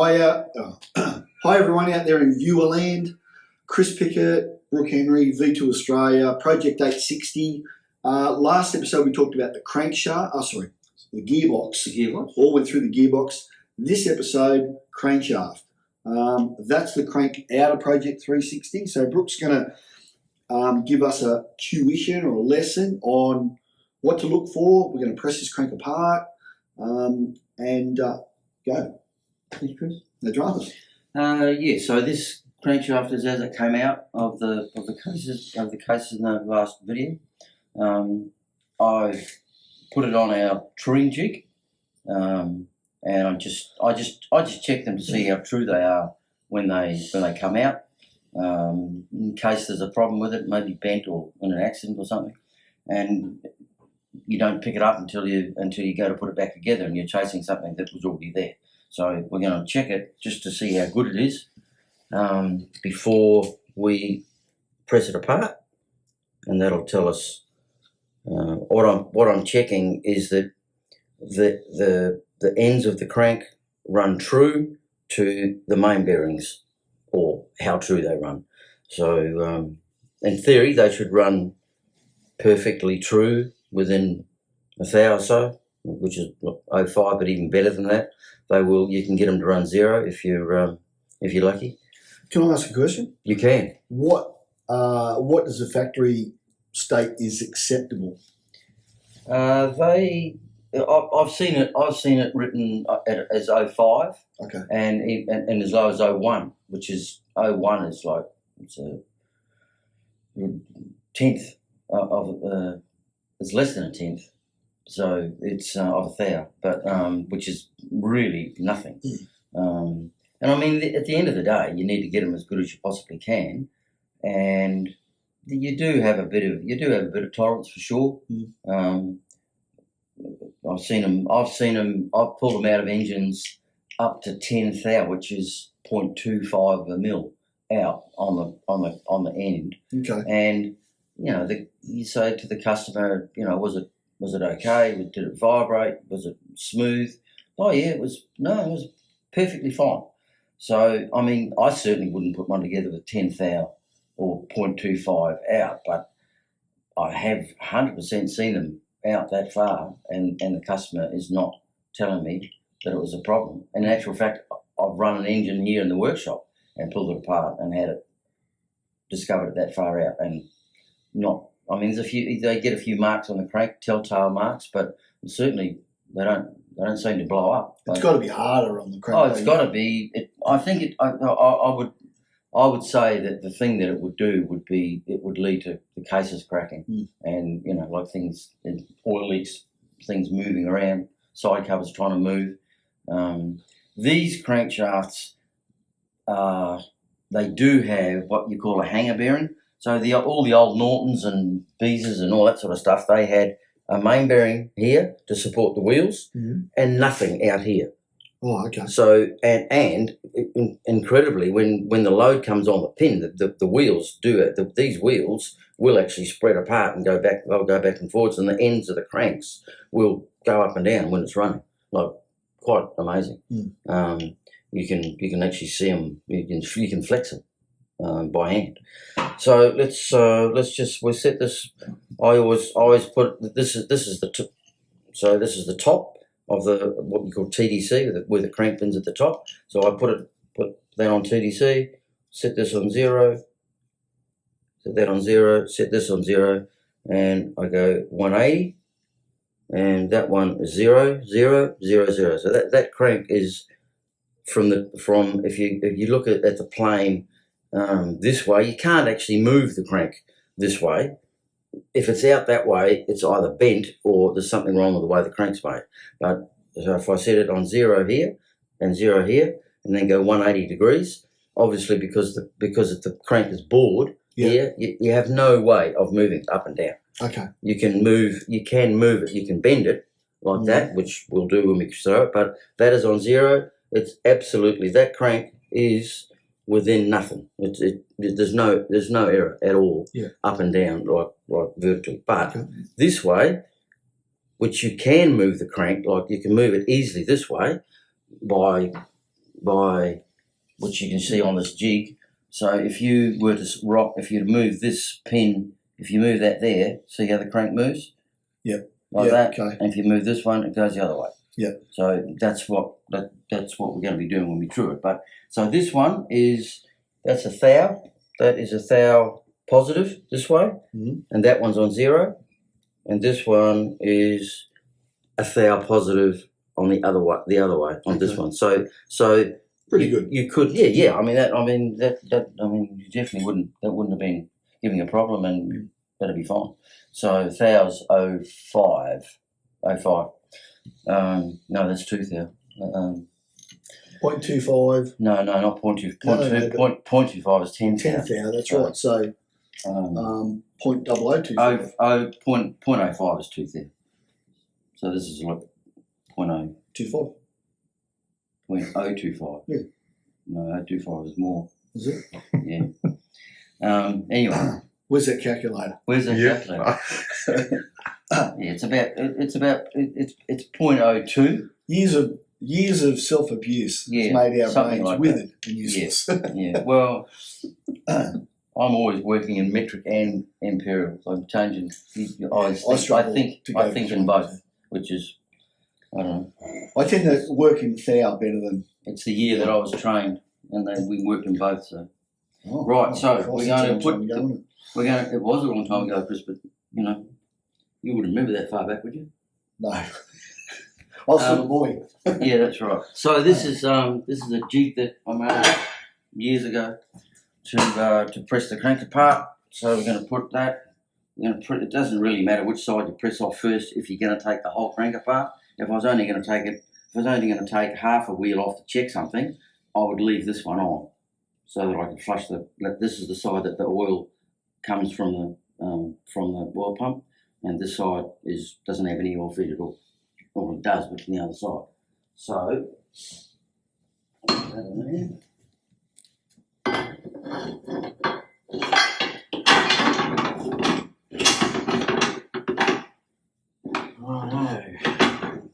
Hi everyone out there in viewer land. Chris Pickett, Brook Henry, Vee Two Australia, Project 860. Last episode we talked about the crankshaft. The gearbox. All went through the gearbox. This episode, crankshaft. That's the crank out of Project 360. So Brook's going to give us a tuition or a lesson on what to look for. We're going to press this crank apart and go. Thank you, Chris. No dramas. So this crankshaft is as it came out of the cases in the last video. I put it on our truing jig, and I just check them to see how true they are when they come out. In case there's a problem with it, maybe bent or in an accident or something, and you don't pick it up until you go to put it back together, and you're chasing something that was already there. So we're going to check it just to see how good it is before we press it apart, and that'll tell us what I'm checking is that the ends of the crank run true to the main bearings, or how true they run. So in theory they should run perfectly true within a thou or so, which is 0.05, but even better than that. You can get them to run 0 if you're lucky. Can I ask a question? You can. What does the factory state is acceptable? I've seen it written as 0.5. Okay. And as low as 0.1, which is 0.1 is like it's a tenth of it's less than a tenth. So it's of a thou, but which is really nothing. And I mean, at the end of the day, you need to get them as good as you possibly can, and you do have a bit of tolerance for sure. I've seen them. I've pulled them out of engines up to 10 thou, which is 0.25 of a mil out on the end. Okay. And you say to the customer, was it okay? Did it vibrate? Was it smooth? Oh yeah, it was perfectly fine. So I mean, I certainly wouldn't put one together with 10 thou or 0.25 out, but I have 100% seen them out that far, and the customer is not telling me that it was a problem. In actual fact, I've run an engine here in the workshop and pulled it apart and had it discovered it that far out, and not. I mean, they get a few marks on the crank, telltale marks, but certainly they don't seem to blow up. It's got to be harder on the crank. Oh, it's got to be. I would say that the thing that it would do would be it would lead to the cases cracking, and like things, oil leaks, things moving around, side covers trying to move. These crankshafts, they do have what you call a hanger bearing. So all the old Nortons and Beezers and all that sort of stuff, they had a main bearing here to support the wheels and nothing out here. Oh, okay. So and incredibly, when the load comes on the pin, the wheels do it. These wheels will actually spread apart and go back. They'll go back and forwards, and the ends of the cranks will go up and down when it's running. Like quite amazing. You can actually see them. You can flex them by hand. So we'll set this. I always put this is the top. So this is the top of the what we call TDC with the crank pins at the top. So I put that on TDC, set this on 0, set that on 0, set this on 0, and I go 180, and that one is 0, 0, 0, 0. So that crank is from if you look at the plane this way, you can't actually move the crank this way. If it's out that way, it's either bent or there's something wrong with the way the crank's made. But so if I set it on 0 here and 0 here, and then go 180 degrees, obviously because the crank is bored here, you have no way of moving up and down. Okay. You can move it, you can bend it like that, which we'll do when we throw it. But that is on 0. It's absolutely, that crank is within nothing. There's no error at all, up and down like vertically. But this way, which you can move the crank, like you can move it easily this way by by which you can see on this jig. So if you were to if you move this pin, if you move that there, see how the crank moves? Yep. Like that. Okay. And if you move this one, it goes the other way. Yep. So that's what we're going to be doing when we true it. But so this one that's a thou. That is a thou positive this way, and that one's on 0, and this one is a thou positive on the other way on this one. So pretty good. You could, yeah. I mean, you definitely wouldn't have been giving a problem, and that'd be fine. So thou's 05. No, that's 2 thou. 0.25. No, not 0.2. 0.25 is 10 10 thou, that's right. So 0.0025. 0.05 is 2 thou. So this is like 0.025. 0.025. Yeah. No, 0.025 is more. Is it? Yeah. Anyway. Where's that calculator? Where's that calculator? Yeah, it's 0.02. Years of self-abuse has made our brains like withered and useless. Yeah. Well, I'm always working in metric and imperial. So I'm changing. I think in both, which is, I don't know. I tend to work in thou better than. It's the year that I was trained, and we worked in both. So right. So we're going to put. It was a long time ago, Chris, but you wouldn't remember that far back, would you? No. I was still a boy. Yeah, that's right. So this is a jig that I made years ago to press the crank apart. So we're going to put that. It doesn't really matter which side you press off first if you're going to take the whole crank apart. If I was only going to take half a wheel off to check something, I would leave this one on so that I could flush this is the side that the oil comes from the oil pump, and this side doesn't have any oil feed at all. Well, it does, but from the other side. So,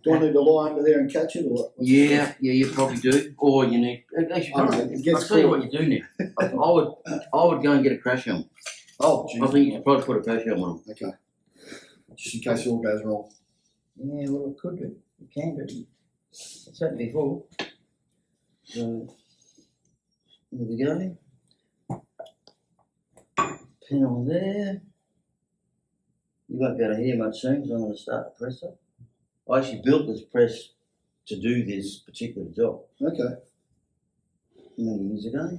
Do I need to lie under there and catch it, or what? Yeah, you probably do. Or you need. Actually, I'll tell you what you do need. I would go and get a crash helmet. Oh, geez. I think you should probably put a crash helmet on. Okay. Just in case it all goes wrong. Yeah, well, it could do. It can do. I've said it before. So, here we go. Pin on there. You won't be able to hear much soon because I'm going to start the presser. I actually built this press to do this particular job. Okay. Many years ago.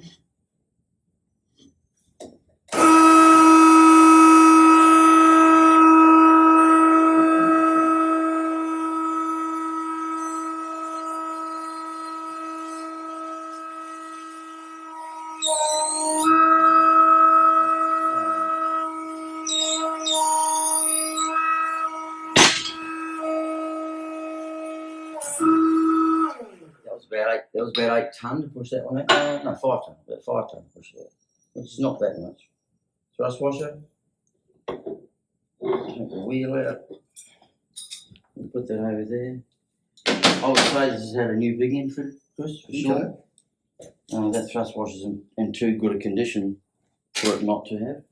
That was about 8 tonne to push that one out. No, 5 tonne. About 5 tonne to push that, which is not that much. Thrust washer. Take the wheel out. And put that over there. I would say this has had a new big end for Chris, for sure. That thrust washer's in too good a condition for it not to have.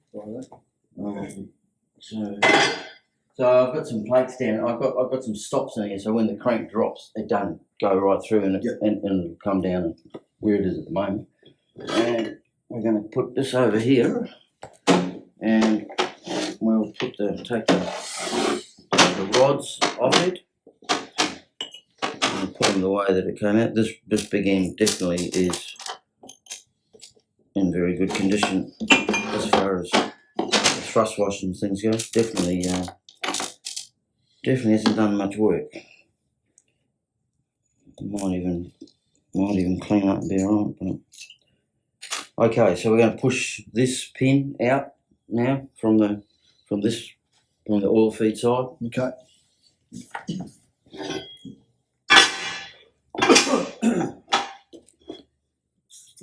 So I've got some plates down. I've got some stops in here, so when the crank drops, it doesn't go right through and it'll come down where it is at the moment. And we're going to put this over here, and we'll take the rods off it and put them the way that it came out. This big end definitely is in very good condition as far as the thrust wash and things go. Definitely hasn't done much work. Might even clean up and be alright. Okay, so we're going to push this pin out now from the oil feed side. Okay.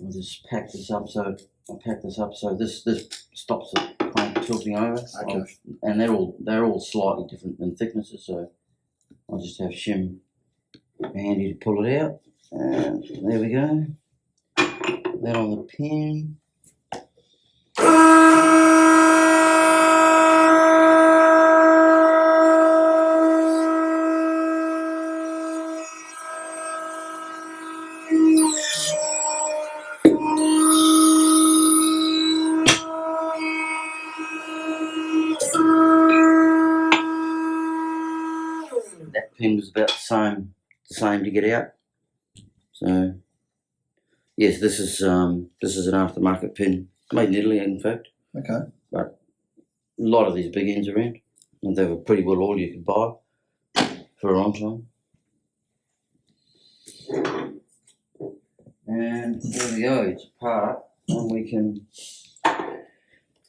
I'll just pack this up so this stops the crank tilting over. Okay. And they're all slightly different in thicknesses, so I'll just have shim handy to pull it out. And there we go. That on the pin. That pin was about the same to get out. So yes, this is an aftermarket pin, made in Italy, in fact. Okay. But a lot of these big ends around, and they were pretty well all you could buy for a long time. And there we go. It's apart, and we can.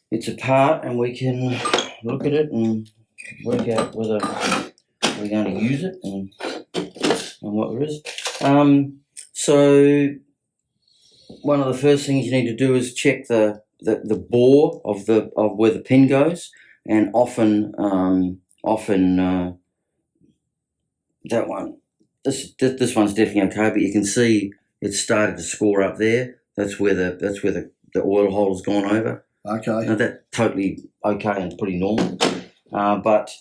It's apart, and we can look at it and work out whether we're going to use it and what there is. So one of the first things you need to do is check the bore of where the pin goes, and often that one. This one's definitely okay, but you can see it's started to score up there. That's where the oil hole has gone over. Okay. Now that's totally okay and pretty normal. But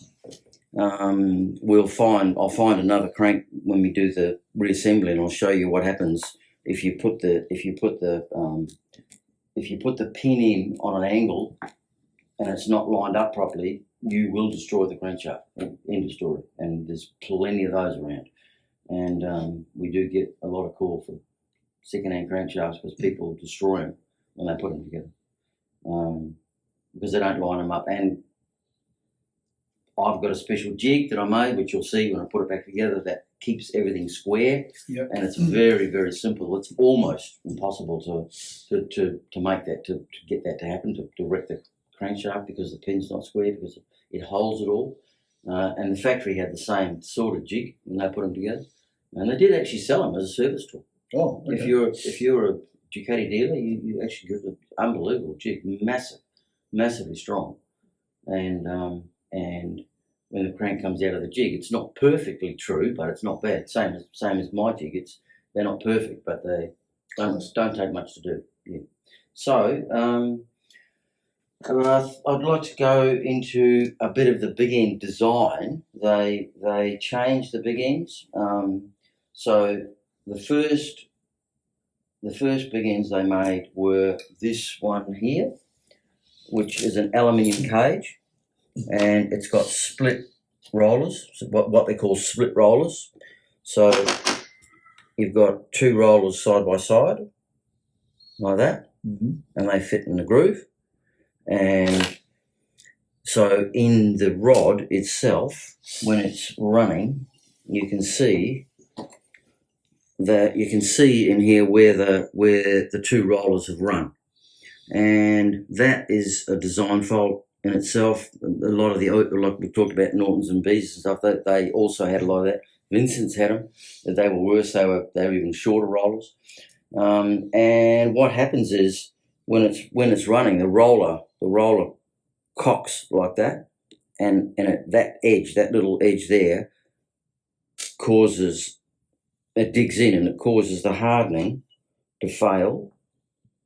I'll find another crank when we do the reassembly, and I'll show you what happens if you put the pin in on an angle and it's not lined up properly. You will destroy the crankshaft. End of story. And there's plenty of those around. And we do get a lot of call for second-hand crankshafts because people destroy them when they put them together because they don't line them up. And I've got a special jig that I made, which you'll see when I put it back together, that keeps everything square. Yep. And it's very, very simple. It's almost impossible to make that, to get that to happen, to wreck the crankshaft because the pin's not square, because it holds it all. And the factory had the same sort of jig when they put them together. And they did actually sell them as a service tool. Oh, okay. If you're a Ducati dealer, you actually get an unbelievable jig, massively strong. And when the crank comes out of the jig, it's not perfectly true, but it's not bad. Same as my jig. They're not perfect, but they don't take much to do. Yeah. So I'd like to go into a bit of the big end design. They changed the big ends. So the first big ends they made were this one here, which is an aluminium cage, and it's got split rollers, what they call split rollers. So you've got two rollers side by side, like that, and they fit in the groove. And so in the rod itself, when it's running, you can see in here where the two rollers have run, and that is a design fault in itself. A lot of like we talked about Nortons and Bees and stuff, that they also had a lot of that. Vincent's had them, that they were worse. They were even shorter rollers. And what happens is when it's running, the roller cocks like that, and that little edge there it digs in and it causes the hardening to fail,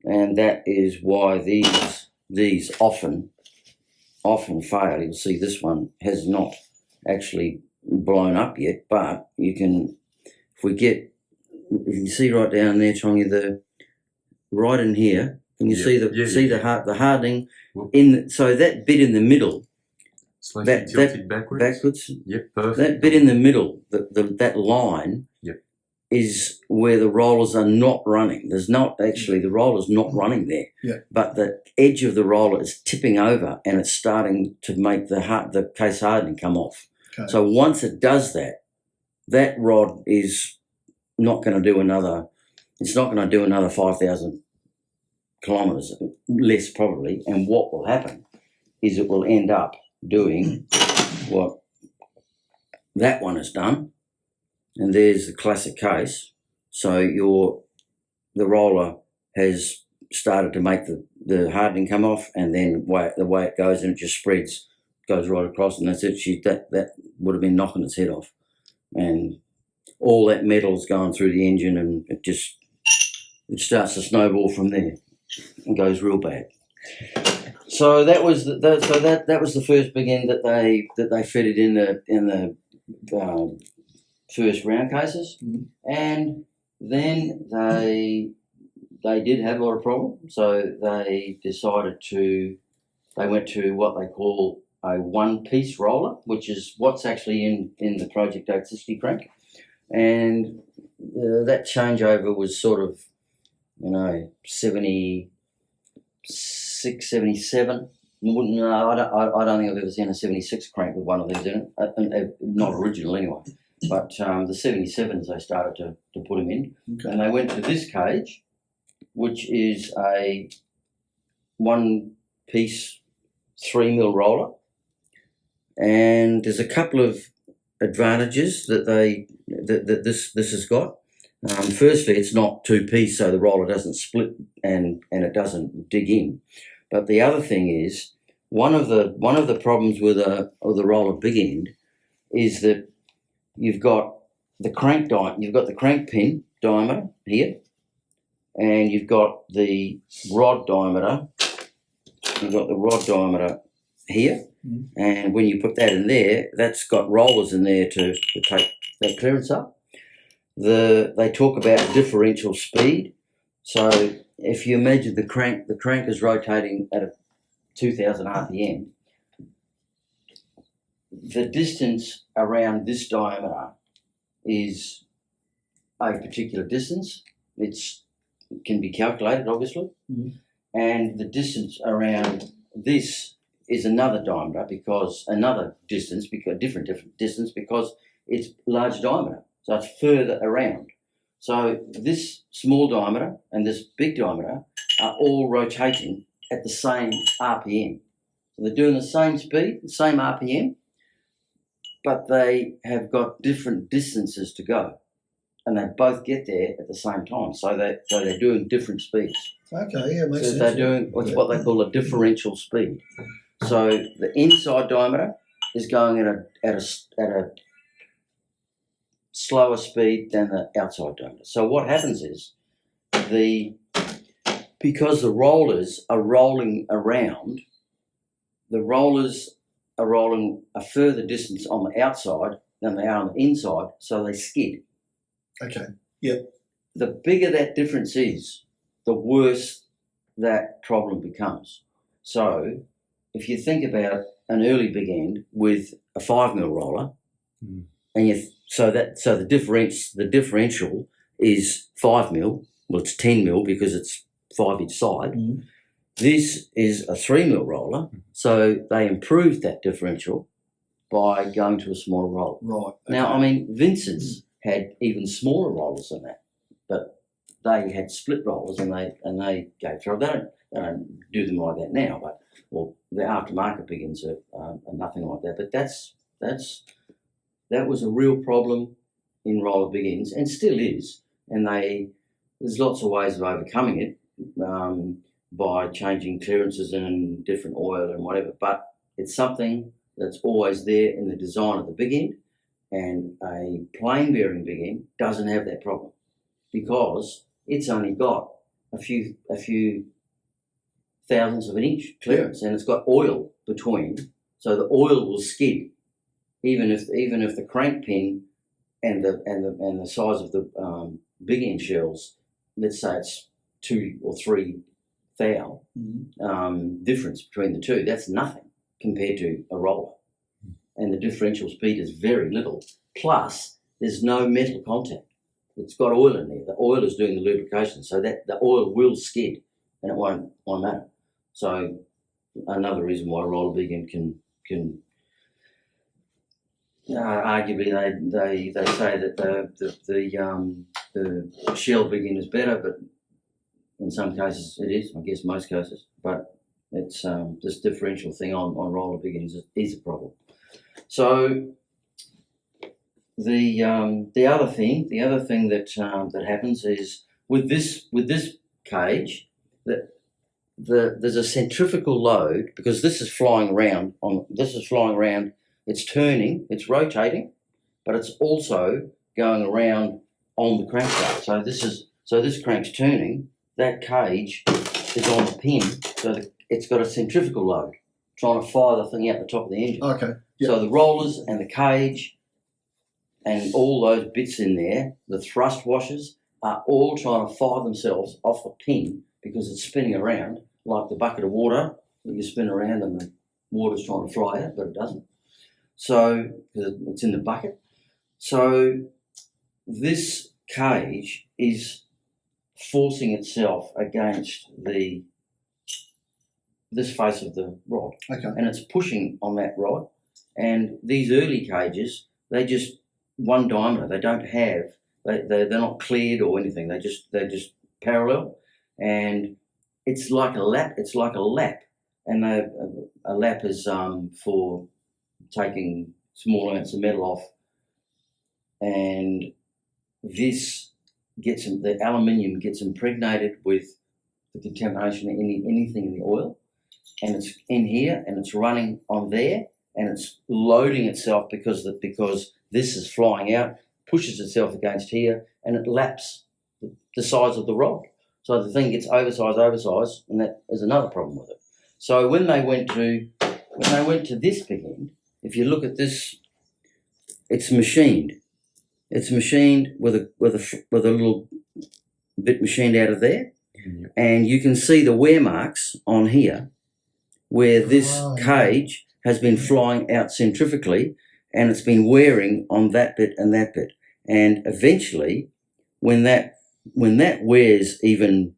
and that is why these often fail. You'll see this one has not actually blown up yet, but you can see right down there, Tongi, right in here. Can you see the hardening so that bit in the middle, slightly tilted backwards. Yep, perfect. That bit in the middle, that line, is where the rollers are not running. There's not actually, the roller's not running there. Yeah. But the edge of the roller is tipping over and it's starting to make the case hardening come off. Okay. So once it does that rod is not going to do another 5,000 kilometres, less probably. And what will happen is it will end up doing what that one has done. And there's the classic case. So the roller has started to make the hardening come off, and then the way it goes, and it just goes right across, and that's it. That would have been knocking its head off. all that metal's going through the engine, and it starts to snowball from there and goes real bad. So that was that was the first big end that they fitted in the first round cases, and then they did have a lot of problems. So they went to what they call a one-piece roller, which is what's actually in the Project 860 crank, and that changeover was sort of 76, 77. No, I don't think I've ever seen a 76 crank with one of these in it. Not original anyway. But the 77s they started to put them in. Okay. And they went to this cage, which is a one-piece 3mm roller. And there's a couple of advantages that this has got. Firstly, it's not two-piece, so the roller doesn't split and it doesn't dig in. But the other thing is, one of the problems with the roller big end is that you've got the crank pin diameter here, and you've got the rod diameter. You've got the rod diameter here, and when you put that in there, that's got rollers in there to take that clearance up. They talk about differential speed. So if you imagine the crank is rotating at a 2000 RPM, the distance around this diameter is a particular distance. It can be calculated, obviously, and the distance around this is another diameter because different distance because it's large diameter, so it's further around. So this small diameter and this big diameter are all rotating at the same RPM. So they're doing the same speed, the same RPM, but they have got different distances to go, and they both get there at the same time. So they're doing different speeds. Okay, yeah, makes sense. So they're doing what they call a differential speed. So the inside diameter is going at a slower speed than the outside diameter. So what happens is because the rollers are rolling around, the rollers are rolling a further distance on the outside than they are on the inside, so they skid. Okay, yep. The bigger that difference is, the worse that problem becomes. So if you think about an early big end with a 5mm roller, and so the differential is 5mm. Well, it's 10mm because it's 5 each side. This is a 3mm roller, so they improved that differential by going to a smaller roller. Right. Okay. Now, I mean, Vincent's had even smaller rollers than that, but they had split rollers and they go through. They don't do them like that now, but the aftermarket big ends are nothing like that. But that was a real problem in roller big ends, and still is. And there's lots of ways of overcoming it by changing clearances and different oil and whatever. But it's something that's always there in the design of the big end, and a plain bearing big end doesn't have that problem because it's only got a few thousandths of an inch clearance, and it's got oil between, so the oil will skid even if the crank pin and the size of the big end shells, let's say it's 2 or 3 thou difference between the two. That's nothing compared to a roller, and the differential speed is very little. Plus, there's no metal contact. It's got oil in there. The oil is doing the lubrication, so that the oil will skid, and it won't matter. So another reason why roller big end can arguably they say that the shell big end is better, but in some cases it is. I guess most cases, but it's this differential thing on roller big ends is a problem. So the other thing that happens is with this cage that there's a centrifugal load, because this is flying around. It's turning, it's rotating, but it's also going around on the crankshaft. So this crank's turning. That cage is on the pin, so it's got a centrifugal load trying to fire the thing out the top of the engine. Okay. Yep. So the rollers and the cage and all those bits in there, the thrust washers, are all trying to fire themselves off the pin because it's spinning around like the bucket of water that you spin around and the water's trying to fly out, but it doesn't. So it's in the bucket. So this cage is forcing itself against this face of the rod. Okay. And it's pushing on that rod. And these early cages, they just one diameter. They don't have, they're not cleared or anything. They're just parallel. And it's like a lap. It's like a lap. And a lap is for taking small amounts of metal off. And this the aluminium gets impregnated with the contamination of anything in the oil, and it's in here and it's running on there and it's loading itself because this is flying out, pushes itself against here, and it laps the size of the rod. So the thing gets oversized, and that is another problem with it. So when they went to this big end, if you look at this, it's machined. It's machined with a little bit machined out of there, and you can see the wear marks on here where this cage has been flying out centrifugally, and it's been wearing on that bit and that bit. And eventually, when that wears even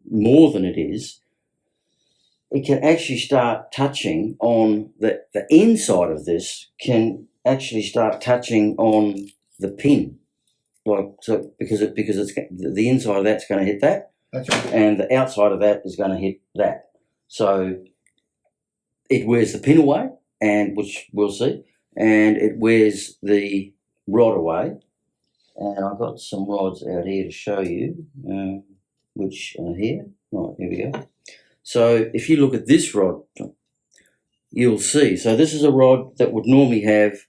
more than it is, it can actually start touching on the inside of this can actually start touching on the pin, because it's the inside of that's going to hit that, and the outside of that is going to hit that. So it wears the pin away, and which we'll see, and it wears the rod away. And I've got some rods out here to show you, which are here. Right, here we go. So if you look at this rod, you'll see. So this is a rod that would normally have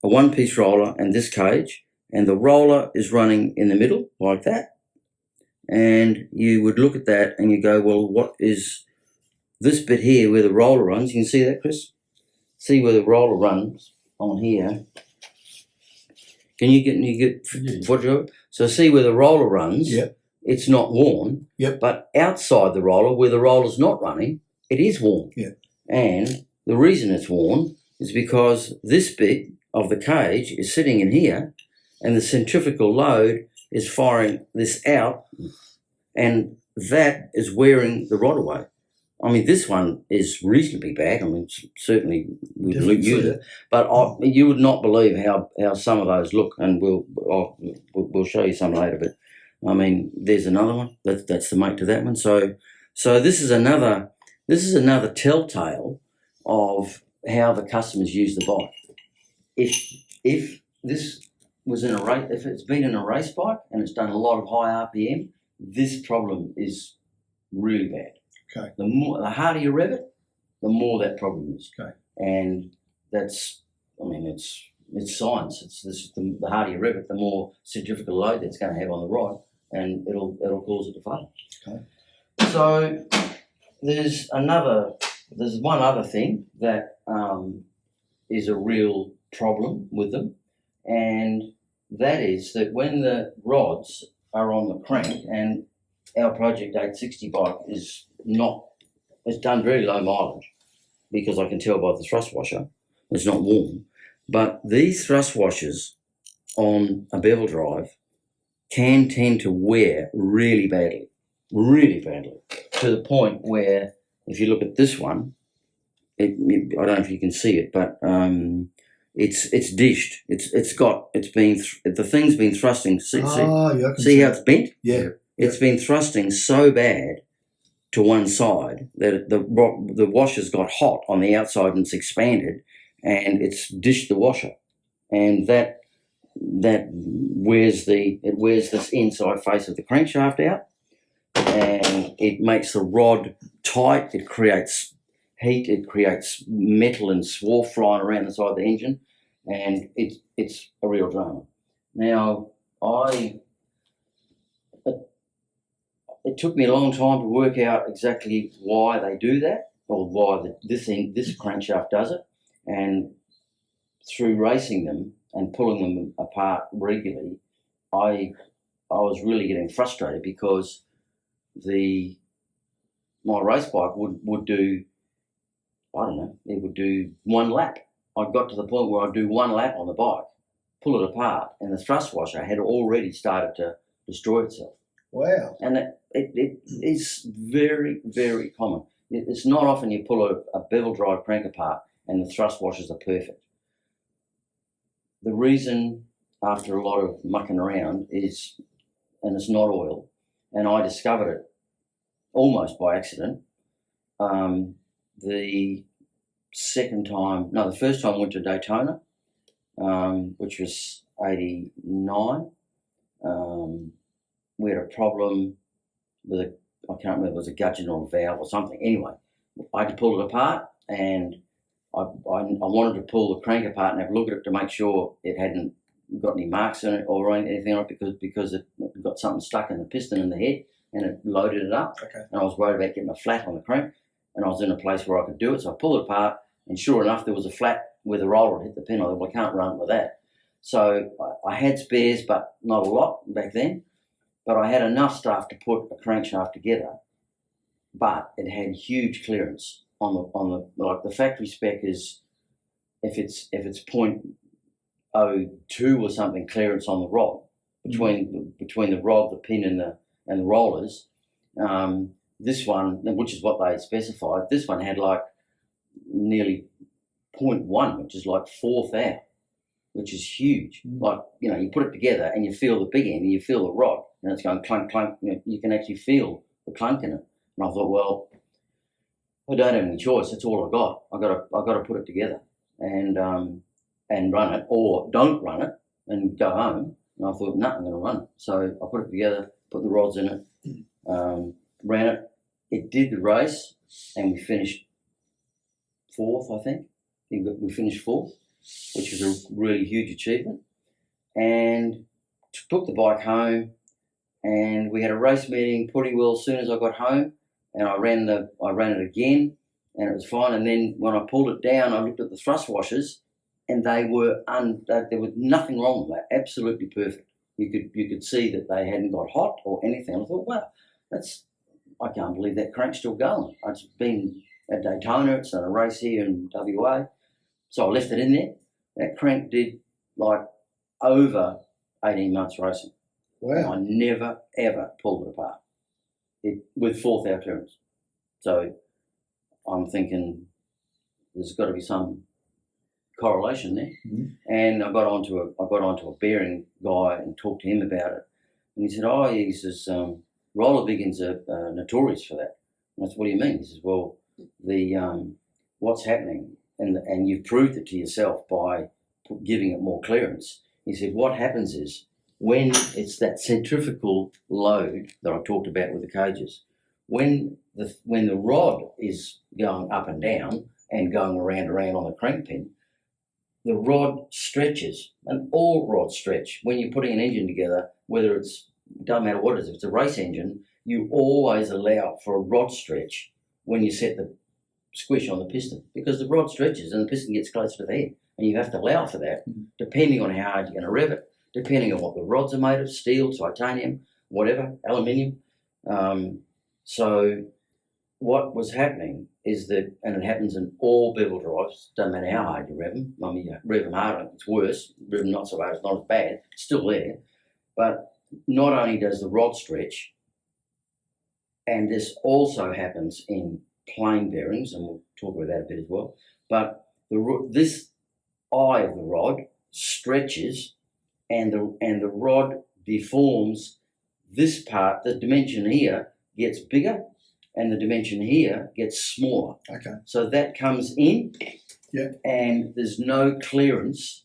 a one-piece roller and this cage, and the roller is running in the middle like that. And you would look at that and you go, well, what is this bit here where the roller runs? You can see that, Chris? See where the roller runs on here. Can you get footage? So see where the roller runs. Yep. It's not worn. Yep. But outside the roller, where the roller's not running, it is worn. Yep. And the reason it's worn is because this bit of the cage is sitting in here, and the centrifugal load is firing this out, and that is wearing the rod away. I mean, this one is reasonably bad. I mean, certainly we wouldn't use it, but you would not believe how some of those look, and we'll show you some later. But I mean, there's another one. That's the mate to that one. So this is another telltale of how the customers use the bike. If this was in a race, if it's been in a race bike and it's done a lot of high RPM, this problem is really bad. Okay. The harder you rev it, the more that problem is. Okay. And that's, I mean, it's science. The harder you rev it, the more centrifugal load that's going to have on the rod, and it'll cause it to fail. Okay. So there's one other thing that is a real problem with them, and that is that when the rods are on the crank, and our Project 860 bike it's done very low mileage, because I can tell by the thrust washer it's not warm, but these thrust washers on a bevel drive can tend to wear really badly, to the point where if you look at this one, I don't know if you can see it, but it's dished. The thing's been thrusting. See how it's bent? Yeah. It's been thrusting so bad to one side that the washer's got hot on the outside and it's expanded, and it's dished the washer, and that wears this inside face of the crankshaft out, and it makes the rod tight. It creates heat. It creates metal and swarf flying around the side of the engine, and it's a real drama. Now, it took me a long time to work out exactly why they do that, or why this crankshaft does it. And through racing them and pulling them apart regularly, I was really getting frustrated because my race bike would do, I don't know, it would do one lap. I got to the point where I'd do one lap on the bike, pull it apart, and the thrust washer had already started to destroy itself. Wow. And it is very, very common. It's not often you pull a bevel-drive crank apart and the thrust washers are perfect. The reason, after a lot of mucking around, is, and it's not oil, and I discovered it almost by accident. The first time I went to Daytona, which was 89. We had a problem with I can't remember, it was a gudgeon or a valve or something. Anyway, I had to pull it apart, and I wanted to pull the crank apart and have a look at it to make sure it hadn't got any marks in it or anything on it, because it got something stuck in the piston in the head and it loaded it up. Okay. And I was worried about getting a flat on the crank, and I was in a place where I could do it. So I pulled it apart, and sure enough, there was a flat where the roller had hit the pin. I thought, well, I can't run with that. So I had spares, but not a lot back then. But I had enough stuff to put a crankshaft together, but it had huge clearance on the like the factory spec is if it's 0.02 or something clearance on the rod between the rod, the pin, and the rollers. This one, which is what they specified, this one had like nearly 0.1, which is like 1/4 out, which is huge. Like, you put it together and you feel the big end and you feel the rod, and it's going clunk, clunk. You can actually feel the clunk in it. And I thought, well, I don't have any choice. That's all I got. I got to put it together and run it, or don't run it and go home. And I thought, no, I'm going to run it. So I put it together, put the rods in it, ran it. It did the race, and we finished 4th, I think. We finished 4th, which was a really huge achievement. And took the bike home, and we had a race meeting pretty well as soon as I got home, and I ran it again, and it was fine. And then when I pulled it down, I looked at the thrust washers, and there was nothing wrong with that. Absolutely perfect. You could see that they hadn't got hot or anything. I thought, wow, I can't believe that crank's still going. It's been at Daytona, it's done a race here in WA, so I left it in there. That crank did like over 18 months racing. Wow. I never, ever pulled it apart with 4th hour clearance. So I'm thinking there's got to be some correlation there. Mm-hmm. And I got onto a bearing guy and talked to him about it. And he said, he says, roller biggins are notorious for that. And I said, what do you mean? He says, well, what's happening, and you've proved it to yourself by giving it more clearance. He said, what happens is, when it's that centrifugal load that I talked about with the cages, when the rod is going up and down and going around on the crank pin, the rod stretches, and all rods stretch. When you're putting an engine together, doesn't matter what it is, if it's a race engine, you always allow for a rod stretch when you set the squish on the piston, because the rod stretches and the piston gets closer to the head, and you have to allow for that depending on how hard you're going to rev it, depending on what the rods are made of, steel, titanium, whatever, aluminium. So what was happening is that, and it happens in all bevel drives, doesn't matter how hard you rev them. I mean, you rev them harder, it's worse. Rev them not so hard, it's not as bad. It's still there. But not only does the rod stretch, and this also happens in plain bearings, and we'll talk about that a bit as well, but this eye of the rod stretches, and the rod deforms. This part, the dimension here, gets bigger, and the dimension here gets smaller. Okay. So that comes in, and there's no clearance.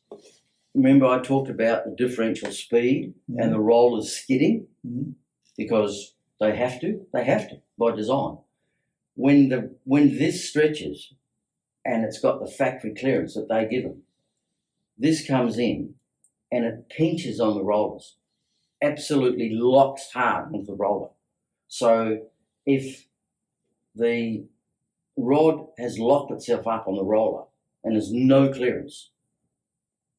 Remember I talked about the differential speed and the rollers skidding because they have to by design. When this stretches and it's got the factory clearance that they give them, this comes in and it pinches on the rollers, absolutely locks hard onto the roller. So if the rod has locked itself up on the roller and there's no clearance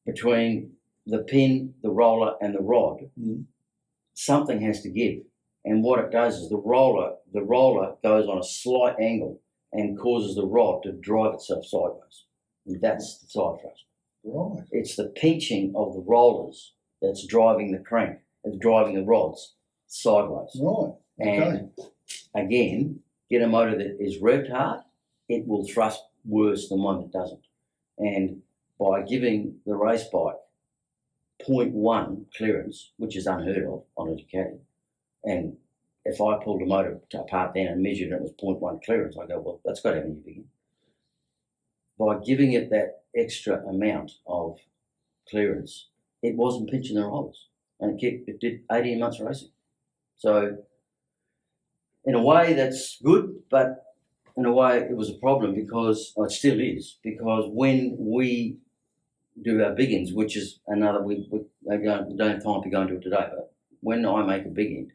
between the pin, the roller, and the rod, something has to give. And what it does is the roller goes on a slight angle and causes the rod to drive itself sideways. And that's the side thrust. Right. It's the pinching of the rollers that's driving the crank, that's driving the rods sideways. Right. Okay. And again, get a motor that is revved hard, it will thrust worse than one that doesn't. And by giving the race bike 0.1 clearance, which is unheard of on a Ducati, and if I pulled a motor apart then and measured it was 0.1 clearance, I go, well, that's got to have a new begin. By giving it that extra amount of clearance, it wasn't pinching the rollers, and it did 18 months of racing. So in a way that's good, but in a way it was a problem because, it still is, because when we do our big ends, which is another, we don't have time to go into it today, but when I make a big end,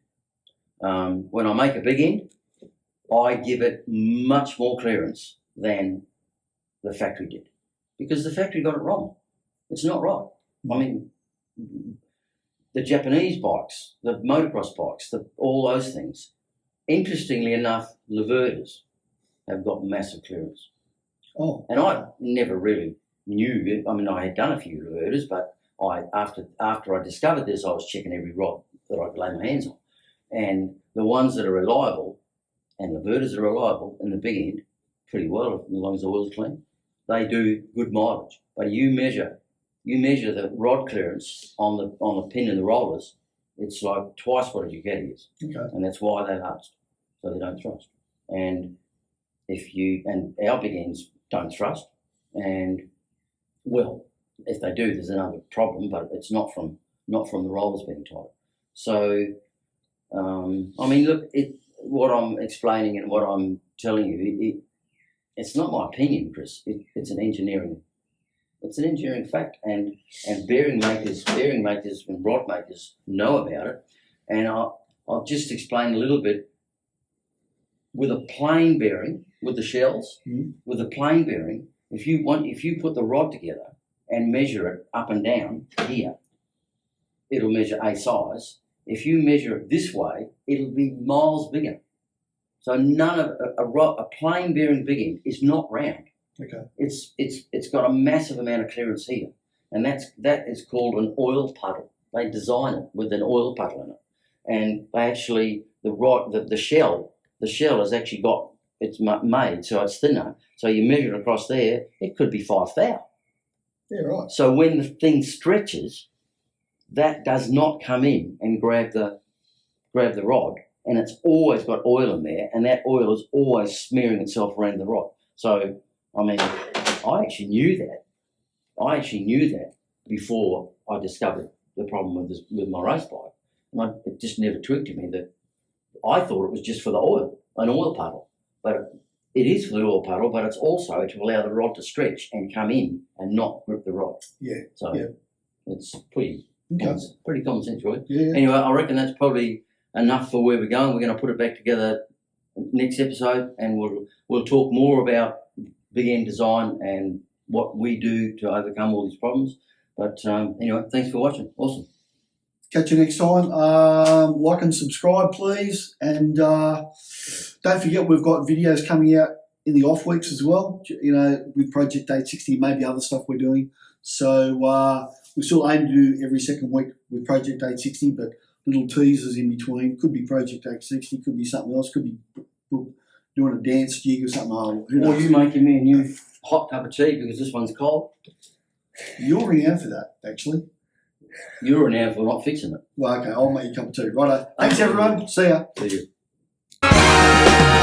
I give it much more clearance than the factory did, because the factory got it wrong. It's not right. I mean, the Japanese bikes, the motocross bikes, all those things, interestingly enough, Leverters have got massive clearance. Oh. And I never really knew. I mean, I had done a few Leverters, but after I discovered this, I was checking every rod that I could lay my hands on. And the ones that are reliable, and Leverters that are reliable in the big end, pretty well, as long as the wheel's clean, they do good mileage. But you measure the rod clearance on the pin and the rollers, it's like twice what a Ducati is. Okay. And that's why they last, so they don't thrust. And our big ends don't thrust, and well, if they do, there's another problem, but it's not from the rollers being tight. So, I mean, look, what I'm explaining and what I'm telling you, it's not my opinion, Chris. It's an engineering fact, and bearing makers and rod makers know about it. And I'll just explain a little bit. With a plain bearing, with the shells, with a plain bearing, if you put the rod together and measure it up and down here, it'll measure a size. If you measure it this way, it'll be miles bigger. So none of a plain bearing big end is not round. Okay. It's got a massive amount of clearance here, and that is called an oil puddle. They design it with an oil puddle in it, and they actually the shell has actually it's made so it's thinner. So you measure it across there, it could be 5 thou. Yeah, right. So when the thing stretches, that does not come in and grab the rod, and it's always got oil in there, and that oil is always smearing itself around the rod. So, I mean, I actually knew that before I discovered the problem with my race bike, and it just never twigged to me that I thought it was just for the oil, an oil puddle, but it is for the oil puddle, but it's also to allow the rod to stretch and come in and not grip the rod. Yeah. So it's pretty common sense, really. Yeah. Anyway, I reckon that's probably enough for where we're going. We're going to put it back together next episode, and we'll talk more about big end design and what we do to overcome all these problems. But anyway, thanks for watching. Awesome. Catch you next time. Like and subscribe, please. And don't forget, we've got videos coming out in the off weeks as well, with Project 860, maybe other stuff we're doing. So we still aim to do every second week with Project 860, but little teasers in between. Could be Project 860, could be something else, could be doing a dance jig or something. Or you making me a new hot cup of tea because this one's cold. You're renowned for that, actually. You're renowned for not fixing it. Well, okay, I'll make you a cup of tea. Righto. Thanks, everyone. See ya. See you.